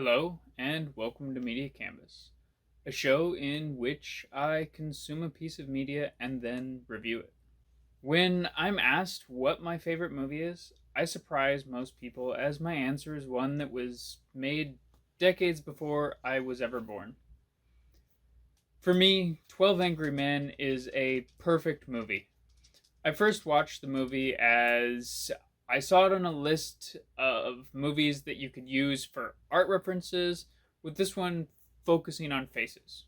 Hello, and welcome to Media Canvas, a show in which I consume a piece of media and then review it. When I'm asked what my favorite movie is, I surprise most people as my answer is one that was made decades before I was ever born. For me, 12 Angry Men is a perfect movie. I first watched the movie as I saw it on a list of movies that you could use for art references, with this one focusing on faces.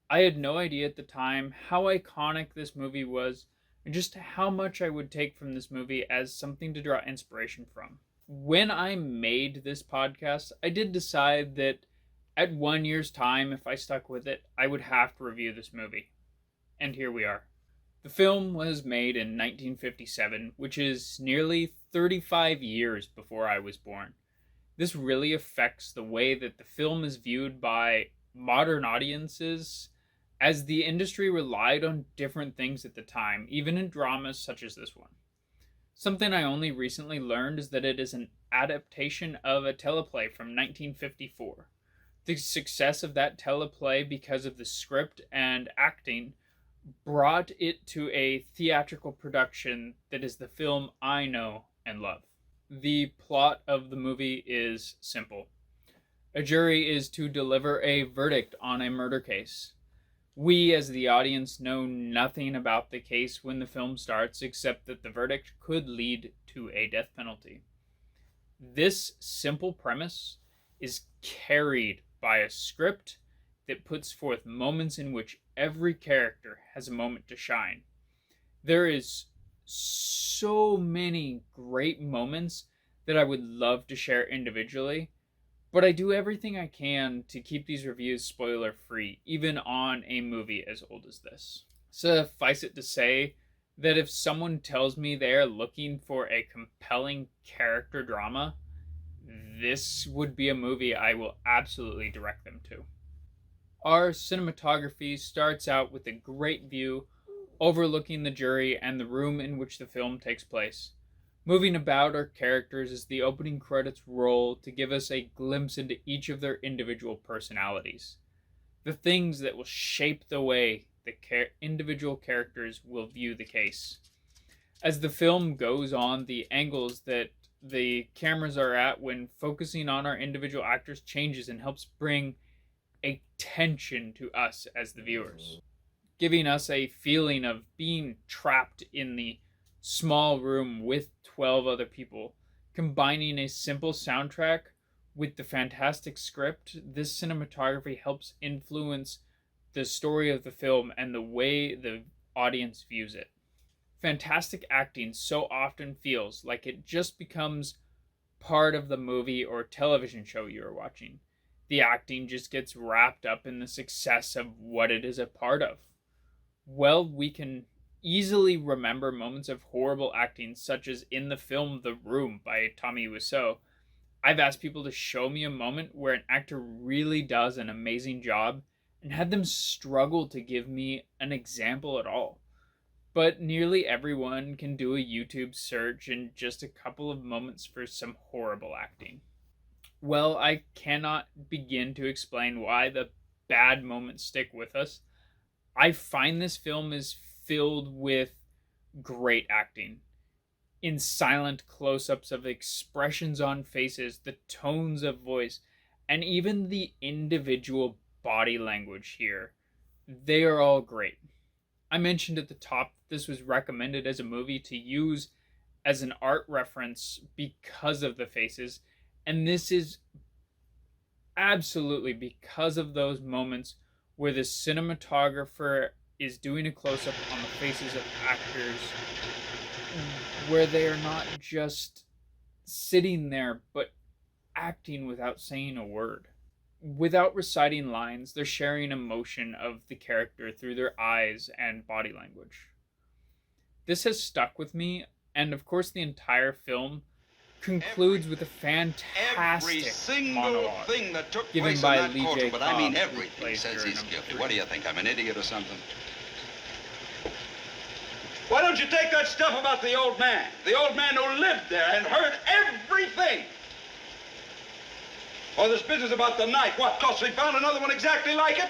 I had no idea at the time how iconic this movie was and just how much I would take from this movie as something to draw inspiration from. When I made this podcast, I did decide that at 1 year's time, if I stuck with it, I would have to review this movie. And here we are. The film was made in 1957, which is nearly 35 years before I was born. This really affects the way that the film is viewed by modern audiences, as the industry relied on different things at the time, even in dramas such as this one. Something I only recently learned is that it is an adaptation of a teleplay from 1954. The success of that teleplay, because of the script and acting, brought it to a theatrical production that is the film I know and love. The plot of the movie is simple. A jury is to deliver a verdict on a murder case. We, as the audience, know nothing about the case when the film starts, except that the verdict could lead to a death penalty. This simple premise is carried by a script that puts forth moments in which every character has a moment to shine. There is so many great moments that I would love to share individually, but I do everything I can to keep these reviews spoiler free, even on a movie as old as this. Suffice it to say that if someone tells me they are looking for a compelling character drama, this would be a movie I will absolutely direct them to. Our cinematography starts out with a great view overlooking the jury and the room in which the film takes place. Moving about our characters as the opening credits roll to give us a glimpse into each of their individual personalities. The things that will shape the way the individual characters will view the case. As the film goes on, the angles that the cameras are at when focusing on our individual actors changes and helps bring a tension to us as the viewers, giving us a feeling of being trapped in the small room with 12 other people. Combining a simple soundtrack with the fantastic script, this cinematography helps influence the story of the film and the way the audience views it. Fantastic acting so often feels like it just becomes part of the movie or television show you are watching. The acting just gets wrapped up in the success of what it is a part of. Well, we can easily remember moments of horrible acting, such as in the film The Room by Tommy Wiseau. I've asked people to show me a moment where an actor really does an amazing job and had them struggle to give me an example at all. But nearly everyone can do a YouTube search in just a couple of moments for some horrible acting. Well, I cannot begin to explain why the bad moments stick with us. I find this film is filled with great acting. In silent close-ups of expressions on faces, the tones of voice, and even the individual body language here. They are all great. I mentioned at the top this was recommended as a movie to use as an art reference because of the faces, and this is absolutely because of those moments where the cinematographer is doing a close-up on the faces of actors, where they are not just sitting there but acting without saying a word. Without reciting lines, they're sharing emotion of the character through their eyes and body language. This has stuck with me, and of course the entire film concludes with a fantastic monologue given by Lee J. But Cobb, I mean who everything plays says juror he's number guilty. 3. What do you think? I'm an idiot or something? Why don't you take that stuff about the old man? The old man who lived there and heard everything. Or this business about the knife. What, 'cause we found another one exactly like it?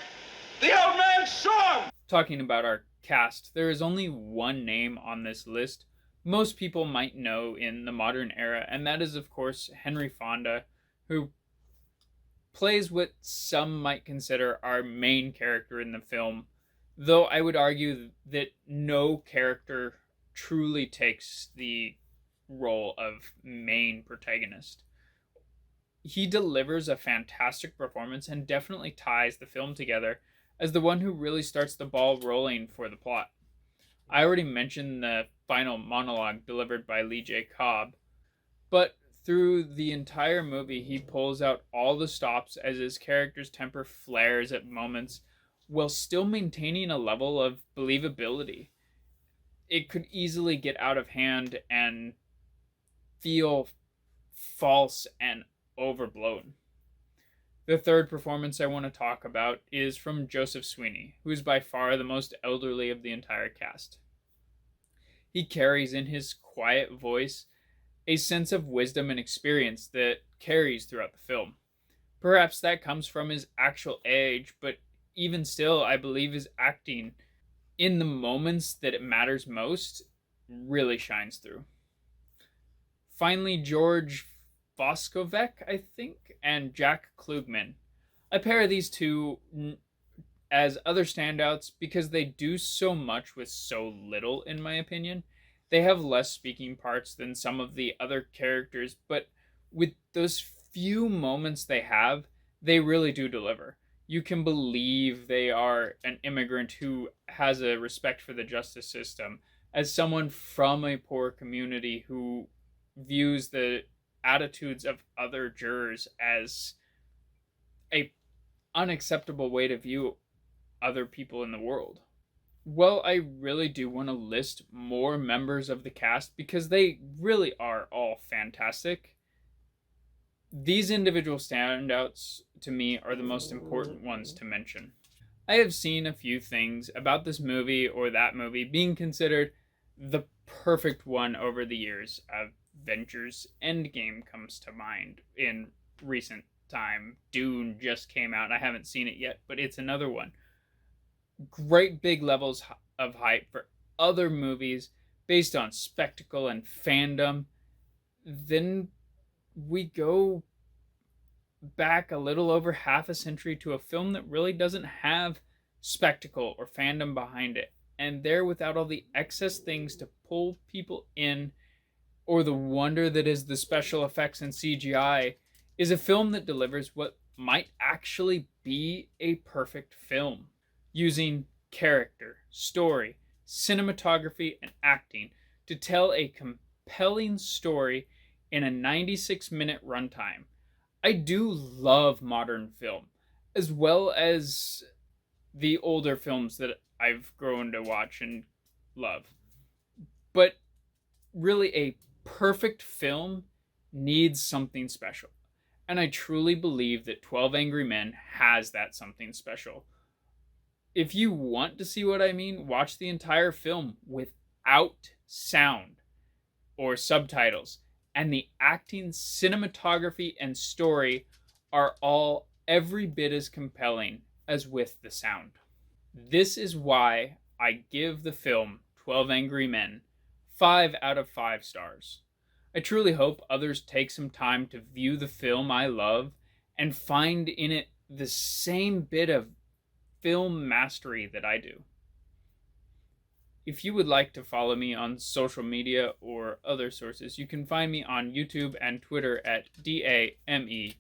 The old man saw him! Talking about our cast, there is only one name on this list most people might know in the modern era, and that is, of course, Henry Fonda, who plays what some might consider our main character in the film, though I would argue that no character truly takes the role of main protagonist. He delivers a fantastic performance and definitely ties the film together as the one who really starts the ball rolling for the plot. I already mentioned the final monologue delivered by Lee J. Cobb, but through the entire movie, he pulls out all the stops as his character's temper flares at moments while still maintaining a level of believability. It could easily get out of hand and feel false and overblown. The third performance I want to talk about is from Joseph Sweeney, who is by far the most elderly of the entire cast. He carries in his quiet voice a sense of wisdom and experience that carries throughout the film. Perhaps that comes from his actual age, but even still, I believe his acting in the moments that it matters most really shines through. Finally, George Foskovic, I think, and Jack Klugman. I pair these two as other standouts because they do so much with so little, in my opinion. They have less speaking parts than some of the other characters, but with those few moments they have, they really do deliver. You can believe they are an immigrant who has a respect for the justice system, as someone from a poor community who views the attitudes of other jurors as a unacceptable way to view other people in the world. Well, I really do want to list more members of the cast because they really are all fantastic. These individual standouts to me are the most important ones to mention. I have seen a few things about this movie or that movie being considered the perfect one over the years. Avengers Endgame comes to mind in recent time. Dune just came out. I haven't seen it yet, but it's another one. Great big levels of hype for other movies based on spectacle and fandom. Then we go back a little over half a century to a film that really doesn't have spectacle or fandom behind it. And there, without all the excess things to pull people in or the wonder that is the special effects and CGI, is a film that delivers what might actually be a perfect film, using character, story, cinematography, and acting to tell a compelling story in a 96-minute runtime. I do love modern film, as well as the older films that I've grown to watch and love. But really, a perfect film needs something special. And I truly believe that 12 Angry Men has that something special. If you want to see what I mean, watch the entire film without sound or subtitles. And the acting, cinematography, and story are all every bit as compelling as with the sound. This is why I give the film 12 Angry Men 5 out of 5 stars. I truly hope others take some time to view the film I love and find in it the same bit of film mastery that I do. If you would like to follow me on social media or other sources, you can find me on YouTube and Twitter at DAMEKAGE.